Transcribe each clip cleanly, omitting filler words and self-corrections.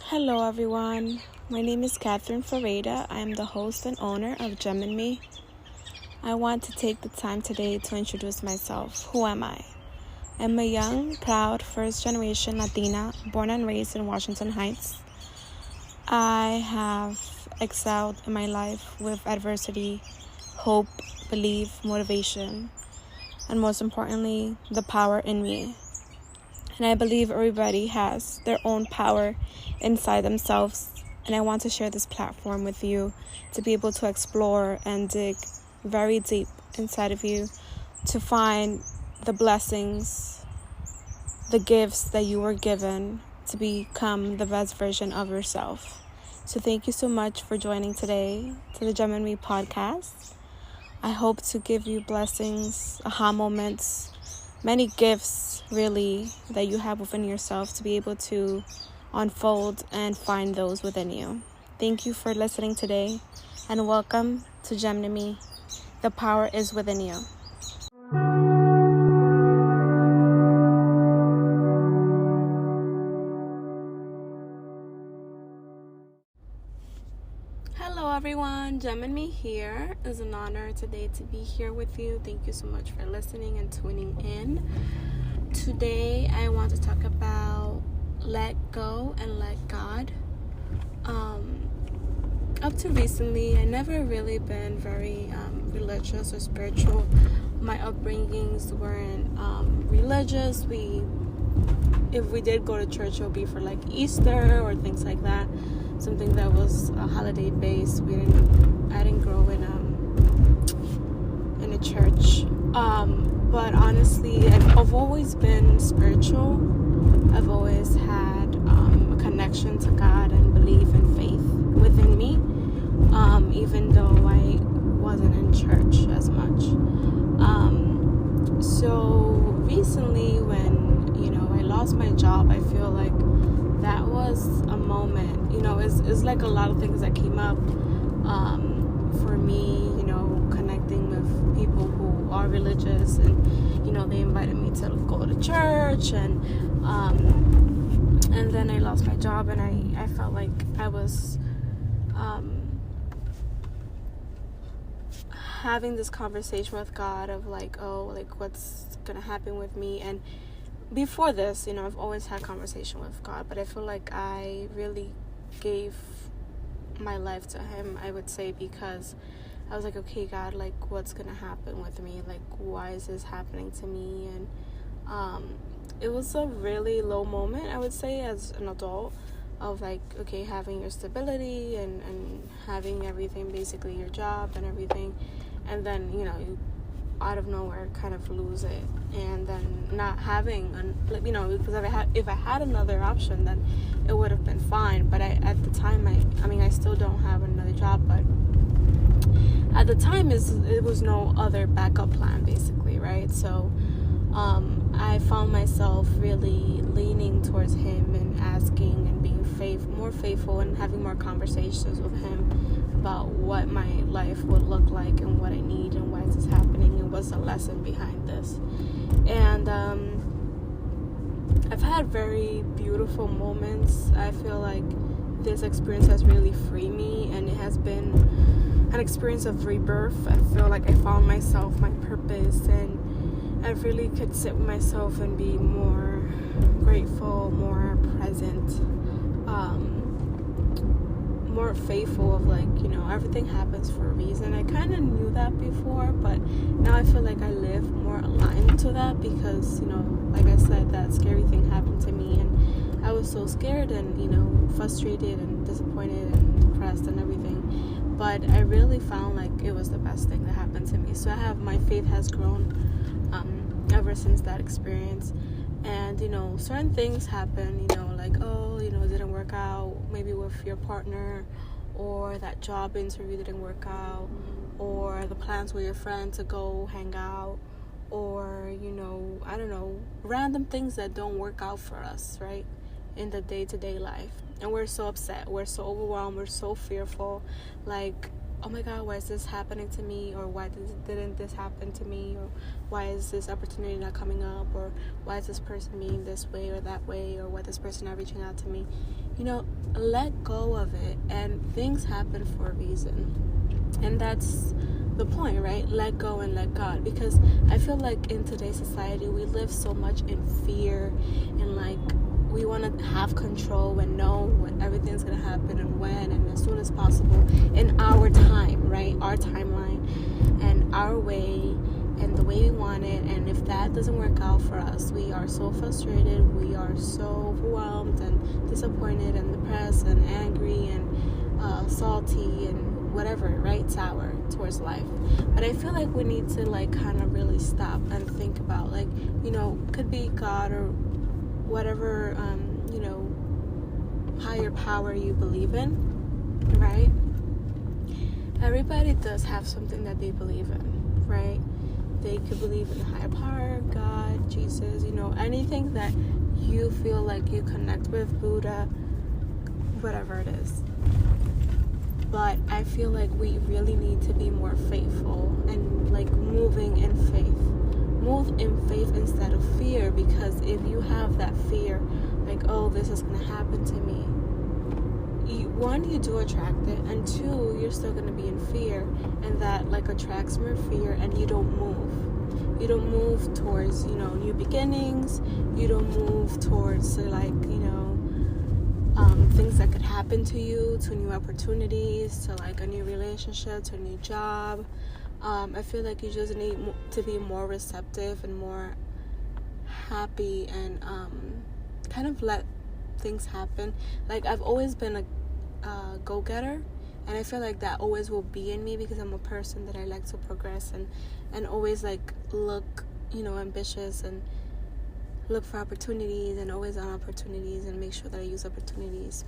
Hello everyone, my name is Catherine Ferreira. I am the host and owner of Gem and Me. I want to take the time today to introduce myself. Who am I? I'm a young, proud, first-generation Latina, born and raised in Washington Heights. I have excelled in my life with adversity, hope, belief, motivation, and most importantly, the power in me. And I believe everybody has their own power inside themselves. And I want to share this platform with you to be able to explore and dig very deep inside of you to find the blessings, the gifts that you were given to become the best version of yourself. So thank you so much for joining today to the Gem and Me podcast. I hope to give you blessings, aha moments, many gifts really that you have within yourself to be able to unfold and find those within you. Thank you for listening today and welcome to Gem and Me. The power is within you. Hello everyone, Gem and Me here. It's an honor today to be here with you. Thank you so much for listening and tuning in. Today I want to talk about let go and let God. Up to recently, I never really been very religious or spiritual. My upbringings weren't religious. If we did go to church, it would be for like Easter or things like that. Something that was holiday based. I didn't grow in a church. But honestly, I've always been spiritual. I've always had a connection to God and belief and faith within me, even though I wasn't in church as much. So recently when, I lost my job, I feel like that was a moment, it's like a lot of things that came up for me, connecting with people who are religious and, they invited me to go to church and then I lost my job and I felt like I was having this conversation with God of what's gonna happen with me. And before this, I've always had conversation with God, but I feel like I really gave my life to him, I would say, because I was like, okay, God, what's gonna happen with me? Why is this happening to me? And it was a really low moment, I would say, as an adult, of okay, having your stability and having everything, basically your job and everything, and then you out of nowhere kind of lose it, and then not having because if I had another option, then it would have been fine. But at the time I still don't have another job, but at the time it was no other backup plan, basically, right? So I found myself really leaning towards him and asking and being more faithful and having more conversations with him about what my life would look like and what I need and why this is happening and what's the lesson behind this. And I've had very beautiful moments. I feel like this experience has really freed me, and it has been an experience of rebirth. I feel like I found myself, my purpose, and I really could sit with myself and be more grateful, more present, more faithful of everything happens for a reason. I kind of knew that before, but now I feel like I live more aligned to that because, like I said, that scary thing happened to me and I was so scared and, frustrated and disappointed and depressed and everything. But I really found it was the best thing that happened to me. So my faith has grown ever since that experience. And, certain things happen, it didn't work out, maybe with your partner, or that job interview didn't work out, or the plans with your friend to go hang out, or, I don't know, random things that don't work out for us, right, in the day-to-day life. And we're so upset, we're so overwhelmed, we're so fearful, oh my God, why is this happening to me? Or why didn't this happen to me? Or why is this opportunity not coming up? Or why is this person being this way or that way? Or why this person not reaching out to me? Let go of it. And things happen for a reason. And that's the point, right? Let go and let God. Because I feel like in today's society, we live so much in fear and like we want to have control and know when everything's going to happen and when and as soon as possible in our time, right? Our timeline and our way and the way we want it. And if that doesn't work out for us, we are so frustrated, we are so overwhelmed and disappointed and depressed and angry and salty and whatever, right? Sour towards life. But I feel like we need to like kind of really stop and think about like, could be God or whatever, higher power you believe in, right? Everybody does have something that they believe in, right? They could believe in a higher power, God, Jesus, anything that you feel like you connect with, Buddha, whatever it is. But I feel like we really need to be more faithful and like moving in faith. Move in faith instead of fear, because if you have that fear, like, oh, this is going to happen to me, one, you do attract it, and two, you're still going to be in fear, and that like attracts more fear, and you don't move towards new beginnings. You don't move towards like things that could happen to you, to new opportunities, to like a new relationship, to a new job. I feel like you just need to be more receptive and more happy and kind of let things happen. Like I've always been a go-getter, and I feel like that always will be in me because I'm a person that I like to progress and always like look ambitious and look for opportunities and always on opportunities and make sure that I use opportunities.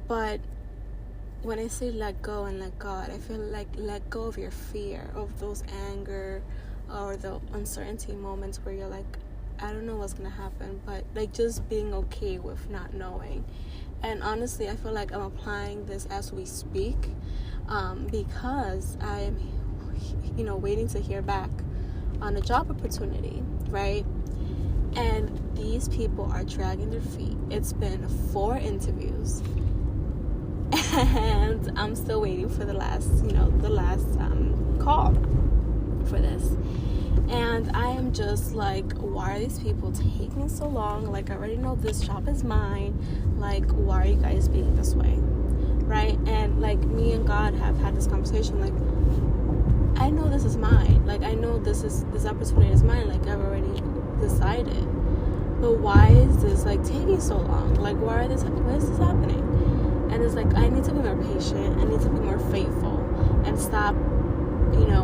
But when I say let go and let God, I feel like let go of your fear, of those anger or the uncertainty moments where you're like, I don't know what's going to happen, but like just being okay with not knowing. And honestly, I feel like I'm applying this as we speak, because I'm, waiting to hear back on a job opportunity, right? And these people are dragging their feet. It's been 4 interviews. And I'm still waiting for the last call for this. And I am just like, why are these people taking so long? Like, I already know this job is mine. Like, why are you guys being this way? Right? And like, me and God have had this conversation. Like, I know this is mine. Like, I know this opportunity is mine. Like, I've already decided. But why is this like taking so long? Like, why is this happening? And it's like, I need to be more patient. I need to be more faithful and stop,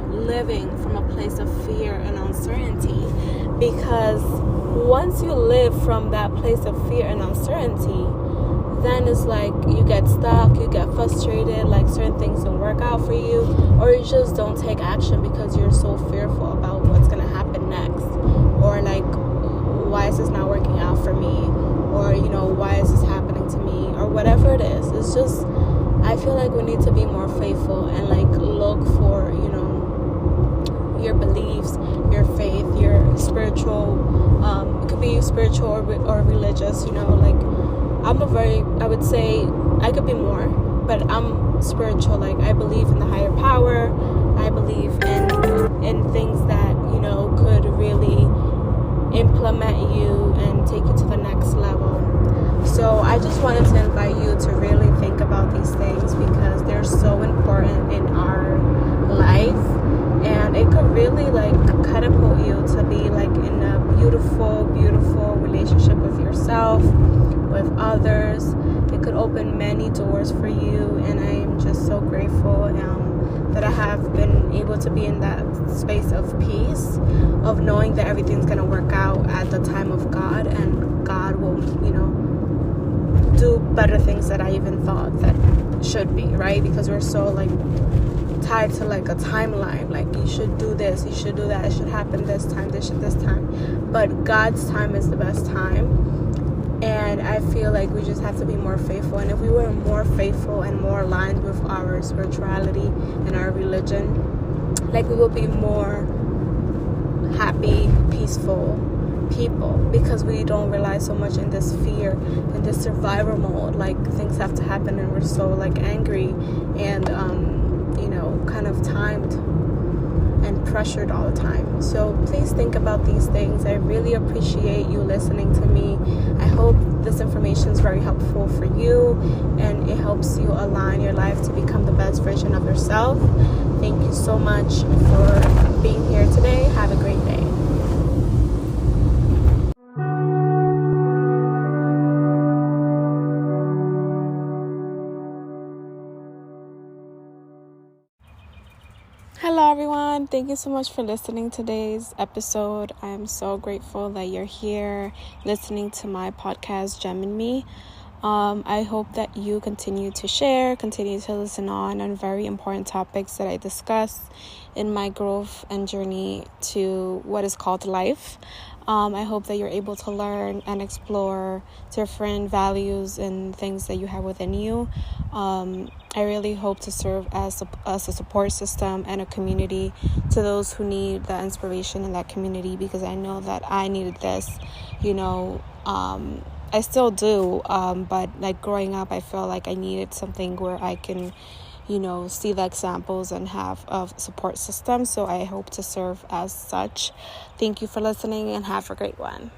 living from a place of fear and uncertainty. Because once you live from that place of fear and uncertainty, then it's like you get stuck, you get frustrated, like certain things don't work out for you, or you just don't take action because you're so fearful about what's going to happen next, or like, why is this not working out for me, or why is this happening to me, or whatever it is. It's just, I feel like we need to be more faithful and like look for your beliefs, your faith, your spiritual, it could be spiritual or religious, like I would say I could be more, but I'm spiritual. Like, I believe in the higher power. I believe in things that could really implement you and take you to the next level. So I just wanted to invite you to really think about these things, because they're so important in our life, and it could really like catapult you to be like in a beautiful relationship with yourself, with others. It could open many doors for you, and I am just so grateful that I have been able to be in that space of peace, of knowing that everything's going to work out at the time of God, and God will, do better things that I even thought that should be, right? Because we're so like tied to like a timeline, like you should do this, you should do that, it should happen this time, this time. But God's time is the best time. And I feel like we just have to be more faithful. And if we were more faithful and more aligned with our spirituality and our religion, like, we will be more happy, peaceful people, because we don't rely so much in this fear and this survival mode. Like, things have to happen and we're so like angry and kind of timed and pressured all the time. So please think about these things. I really appreciate you listening to me. I hope this information is very helpful for you and it helps you align your life to become the best version of yourself. Thank you so much for being here today. Have a great day. Hello everyone, thank you so much for listening to today's episode. I am so grateful that you're here listening to my podcast, Gem and Me. I hope that you continue to share, continue to listen on very important topics that I discuss in my growth and journey to what is called life. I hope that you're able to learn and explore different values and things that you have within you. I really hope to serve as a support system and a community to those who need that inspiration in that community, because I know that I needed this, I still do, but like growing up, I felt like I needed something where I can, see the examples and have a support system. So I hope to serve as such. Thank you for listening and have a great one.